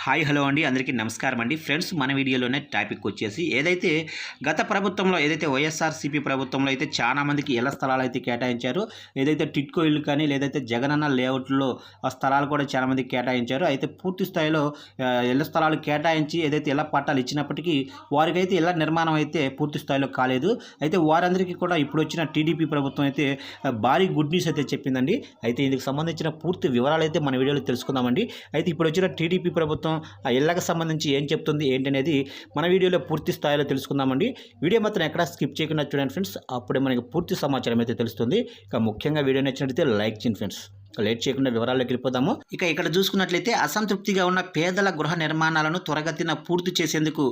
Hi hello అండి, అందరికీ నమస్కారం అండి. ఫ్రెండ్స్, మన వీడియోలోనే టాపిక్ వచ్చేసి ఏదైతే గత ప్రభుత్వంలో ఏదైతే వైఎస్ఆర్సీపీ ప్రభుత్వంలో అయితే చాలా మందికి ఇళ్ల స్థలాలు అయితే కేటాయించారు. ఏదైతే టిట్కో ఇల్లు కానీ లేదైతే జగనన్న లేఅవుట్లో ఆ స్థలాలు కూడా చాలా మందికి కేటాయించారు. అయితే పూర్తి స్థాయిలో ఇళ్ల స్థలాలు కేటాయించి ఏదైతే ఇళ్ల పట్టాలు ఇచ్చినప్పటికీ వారికైతే ఇళ్ల నిర్మాణం అయితే పూర్తి స్థాయిలో కాలేదు. అయితే వారందరికీ కూడా ఇప్పుడు వచ్చిన టీడీపీ ప్రభుత్వం అయితే భారీ గుడ్ న్యూస్ అయితే చెప్పిందండి. అయితే ఇందుకు సంబంధించిన పూర్తి వివరాలు అయితే మన వీడియోలో తెలుసుకుందామండి. అయితే ఇప్పుడు వచ్చిన టీడీపీ ప్రభుత్వం ఆ ఇళ్లకు సంబంధించి ఏం చెప్తుంది ఏంటనేది మన వీడియోలో పూర్తి స్థాయిలో తెలుసుకుందామండి. వీడియో మాత్రం ఎక్కడ స్కిప్ చేయకుండా చూడండి ఫ్రెండ్స్, అప్పుడే మనకి పూర్తి సమాచారం అయితే తెలుస్తుంది. ఇక ముఖ్యంగా వీడియో నచ్చినట్లయితే లైక్ చేయండి ఫ్రెండ్స్. లేట్ చేయకుండా వివరాల్లోకి వెళ్ళిపోదాము. ఇక ఇక్కడ చూసుకున్నట్లయితే అసంతృప్తిగా ఉన్న పేదల గృహ నిర్మాణాలను త్వరగతిన పూర్తి చేసేందుకు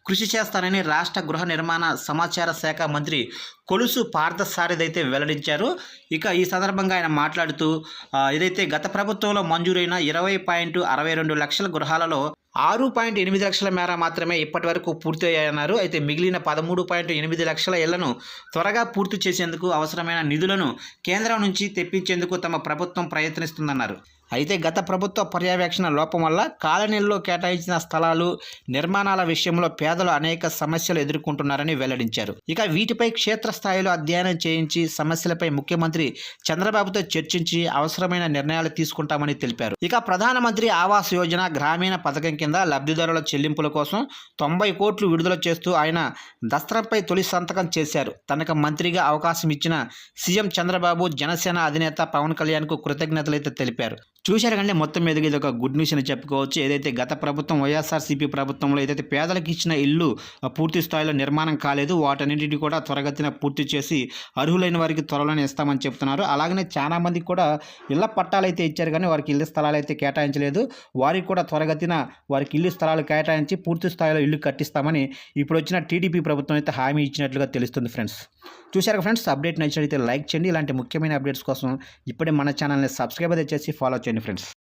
కృషి చేస్తానని రాష్ట్ర గృహ నిర్మాణ సమాచార శాఖ మంత్రి కొలుసు పార్థసారథి అయితే వెల్లడించారు. ఇక ఈ సందర్భంగా ఆయన మాట్లాడుతూ ఏదైతే గత ప్రభుత్వంలో మంజూరైన 20.62 లక్షల గృహాలలో 6.8 లక్షల మేర మాత్రమే ఇప్పటి వరకు పూర్తయ్యాయన్నారు. అయితే మిగిలిన 13.8 లక్షల ఇళ్లను త్వరగా పూర్తి చేసేందుకు అవసరమైన నిధులను కేంద్రం నుంచి తెప్పించేందుకు తమ ప్రభుత్వం ప్రయత్నిస్తుందన్నారు. అయితే గత ప్రభుత్వ పర్యవేక్షణ లోపం వల్ల కాలనీల్లో కేటాయించిన స్థలాలు నిర్మాణాల విషయంలో పేదలు అనేక సమస్యలు ఎదుర్కొంటున్నారని వెల్లడించారు. ఇక వీటిపై క్షేత్రస్థాయిలో అధ్యయనం చేయించి సమస్యలపై ముఖ్యమంత్రి చంద్రబాబుతో చర్చించి అవసరమైన నిర్ణయాలు తీసుకుంటామని తెలిపారు. ఇక ప్రధానమంత్రి ఆవాస్ యోజన గ్రామీణ పథకం కింద లబ్ధిదారుల చెల్లింపుల కోసం 90 కోట్లు విడుదల చేస్తూ ఆయన దస్త్రంపై తొలి సంతకం చేశారు. తనకు మంత్రిగా అవకాశం ఇచ్చిన సీఎం చంద్రబాబు, జనసేన అధినేత పవన్ కళ్యాణ్కు కృతజ్ఞతలైతే తెలిపారు. చూశారు కంటే మొత్తం మీదకి ఇది ఒక గుడ్ న్యూస్ అని చెప్పుకోవచ్చు. ఏదైతే గత ప్రభుత్వం వైఎస్ఆర్సీపీ ప్రభుత్వంలో ఏదైతే పేదలకు ఇచ్చిన ఇల్లు పూర్తి స్థాయిలో నిర్మాణం కాలేదు, వాటన్నింటినీ కూడా త్వరగతిన పూర్తి చేసి అర్హులైన వారికి త్వరలోనే ఇస్తామని చెప్తున్నారు. అలాగనే చాలా మందికి కూడా ఇళ్ల పట్టాలు అయితే ఇచ్చారు, కానీ వారికి ఇల్లు స్థలాలు అయితే కేటాయించలేదు. వారికి కూడా త్వరగతిన వారికి ఇల్లు స్థలాలు కేటాయించి పూర్తి స్థాయిలో ఇల్లు కట్టిస్తామని ఇప్పుడు వచ్చిన టీడీపీ ప్రభుత్వం అయితే హామీ ఇచ్చినట్లుగా తెలుస్తుంది. ఫ్రెండ్స్, చూశారు ఫ్రెండ్స్, అప్డేట్ నచ్చినట్లయితే లైక్ చేయండి. ఇలాంటి ముఖ్యమైన అప్డేట్స్ కోసం ఇప్పుడే మన ఛానల్ని సబ్స్క్రైబ్ అయితే చేసి ఫాలో చేయండి ఫ్రెండ్స్.